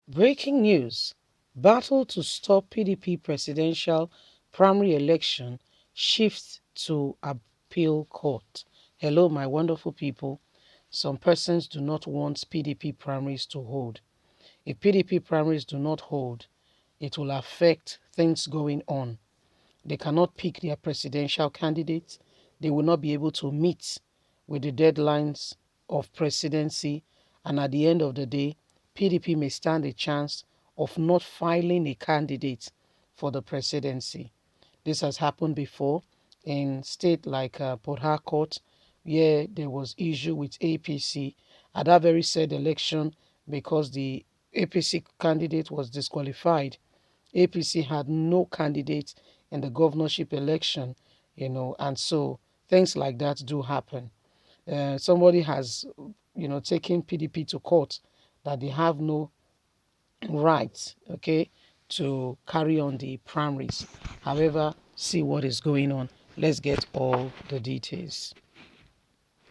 Breaking news. Battle to stop PDP presidential primary election shifts to appeal court. Hello, my wonderful people. Some persons do not want PDP primaries to hold. If PDP primaries do not hold, it will affect things going on. They cannot pick their presidential candidates. They will not be able to meet with the deadlines of presidency. And at the end of the day, PDP may stand a chance of not filing a candidate for the presidency. This has happened before in state like Port Harcourt, where there was issue with APC at that very said election because the APC candidate was disqualified. APC had no candidate in the governorship election, and so things like that do happen. Somebody has, taken PDP to court that they have no right, okay, to carry on the primaries. However, see what is going on. Let's get all the details.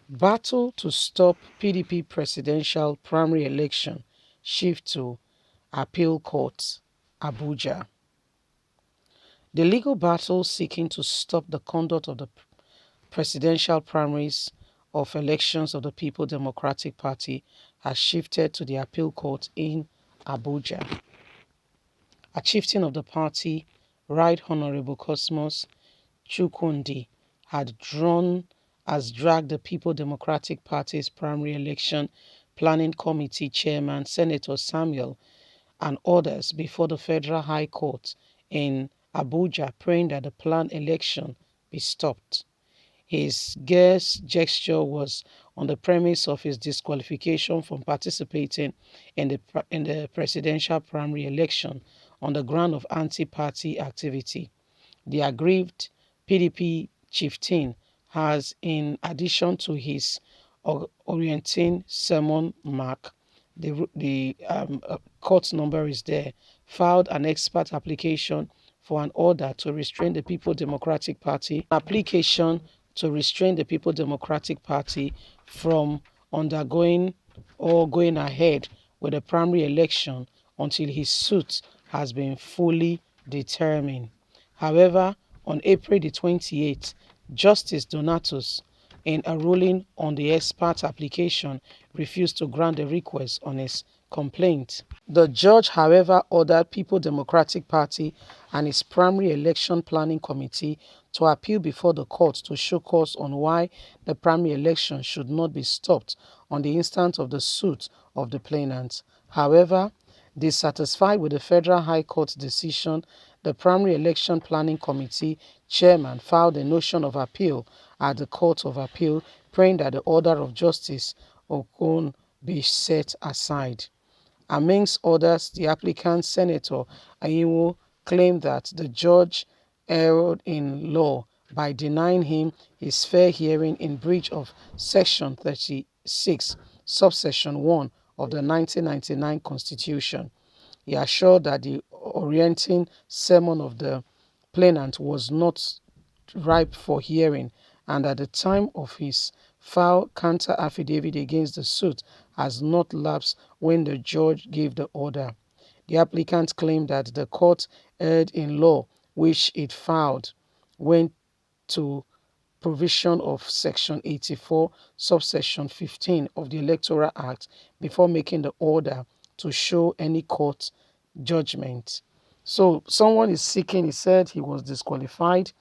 Battle to stop PDP presidential primary election shift to appeal court, Abuja. The legal battle seeking to stop the conduct of the presidential primaries of elections of the People Democratic Party has shifted to the appeal court in Abuja. A chieftain of the party, Right Honorable Cosmos Chukwundi, has dragged the People Democratic Party's primary election planning committee chairman, Senator Samuel, and others before the Federal High Court in Abuja, praying that the planned election be stopped. His gesture was on the premise of his disqualification from participating in the presidential primary election on the ground of anti-party activity. The aggrieved PDP chieftain has, in addition to his orienting sermon mark, the court number is there, filed an expert application for an order to restrain the People Democratic Party, application to restrain the People Democratic Party from undergoing or going ahead with the primary election until his suit has been fully determined. However, on April the 28th, Justice Donatus, in a ruling on the expert application, refused to grant the request on his complaint. The judge, however, ordered People Democratic Party and its primary election planning committee to appeal before the court to show cause on why the primary election should not be stopped on the instant of the suit of the plaintiffs. However, dissatisfied with the Federal High Court's decision, the Primary Election Planning Committee chairman filed a notion of appeal at the Court of Appeal, praying that the order of Justice Okon be set aside. Amongst others, the applicant, Senator Ayiwo, claimed that the judge erred in law by denying him his fair hearing in breach of Section 36, subsection 1 of the 1999 Constitution. He assured that the orienting sermon of the plaintiff was not ripe for hearing, and at the time of his file counter affidavit against the suit has not lapsed when the judge gave the order. The applicant claimed that the court erred in law which it filed went to provision of Section 84, subsection 15 of the Electoral Act before making the order to show any court judgment. So someone is seeking, he said he was disqualified,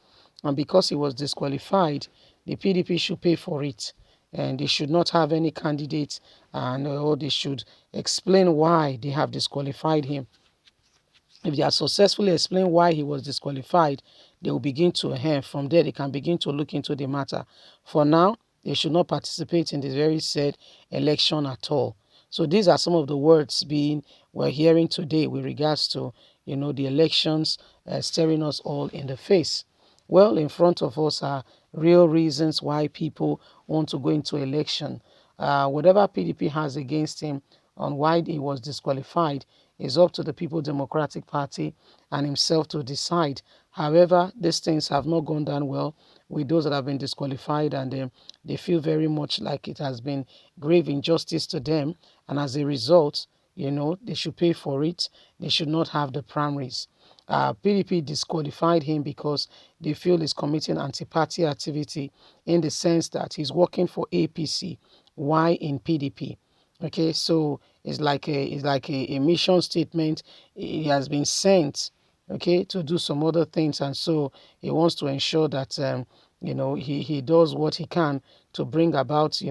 and because he was disqualified, the PDP should pay for it, and they should not have any candidates, and or they should explain why they have disqualified him. If they are successfully explain why he was disqualified, they will begin to from there they can begin to look into the matter. For now, they should not participate in this very said election at all. So these are some of the words we're hearing today with regards to the elections staring us all in the face. Well, in front of us are real reasons why people want to go into election. Whatever PDP has against him on why he was disqualified is up to the People Democratic Party and himself to decide. However, these things have not gone down well with those that have been disqualified, and they feel very much like it has been grave injustice to them. And as a result, They should pay for it. They should not have the primaries. PDP disqualified him because they feel he's committing anti-party activity in the sense that he's working for APC. Why in PDP? Okay, so it's like a mission statement. He has been sent, okay, to do some other things, and so he wants to ensure that he does what he can to bring about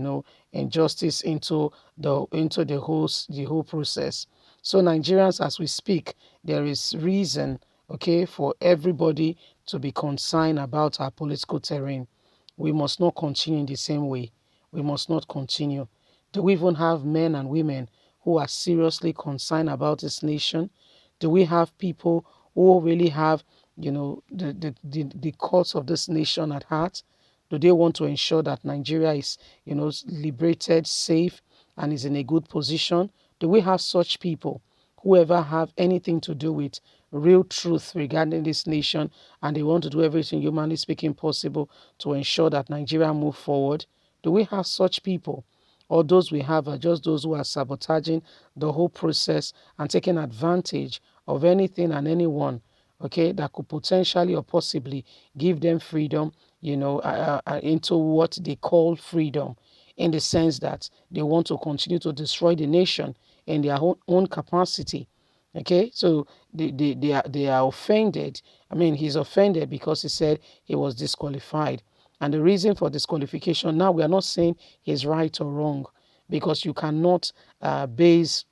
injustice into the whole process. So Nigerians, as we speak, there is reason, okay, for everybody to be concerned about our political terrain. We must not continue in the same way. We must not continue. Do we even have men and women who are seriously concerned about this nation? Do we have people who really have, the cause of this nation at heart? Do they want to ensure that Nigeria is, liberated, safe, and is in a good position? Do we have such people who ever have anything to do with real truth regarding this nation, and they want to do everything humanly speaking possible to ensure that Nigeria move forward? Do we have such people? Or those we have are just those who are sabotaging the whole process and taking advantage of anything and anyone, okay, that could potentially or possibly give them freedom, into what they call freedom, in the sense that they want to continue to destroy the nation in their own capacity. Okay, so they are offended. I mean, he's offended because he said he was disqualified. And the reason for disqualification, now we are not saying he's right or wrong, because you cannot base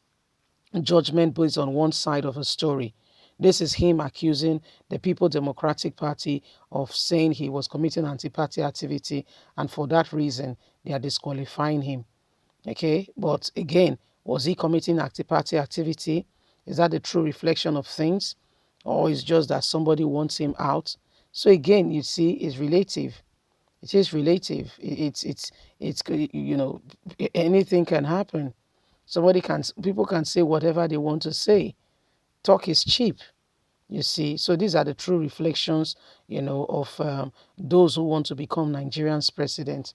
judgment based on one side of a story. This is him accusing the People Democratic Party of saying he was committing anti-party activity, and for that reason, they are disqualifying him. Okay, but again, was he committing anti-party activity? Is that the true reflection of things? Or is just that somebody wants him out? So again, you see, it's relative. It is relative. It's anything can happen. People can say whatever they want to say. Talk is cheap, you see. So these are the true reflections, of those who want to become Nigerian's president.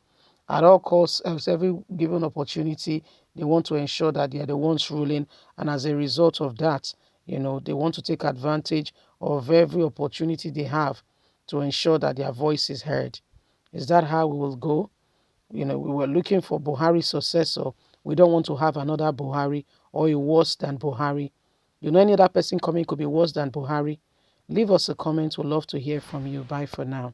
At all costs, at every given opportunity, they want to ensure that they are the ones ruling, and as a result of that, they want to take advantage of every opportunity they have to ensure that their voice is heard. Is that how we will go? We were looking for Buhari's successor. We don't want to have another Buhari or a worse than Buhari. Any other person coming could be worse than Buhari. Leave us a comment. We'd love to hear from you. Bye for now.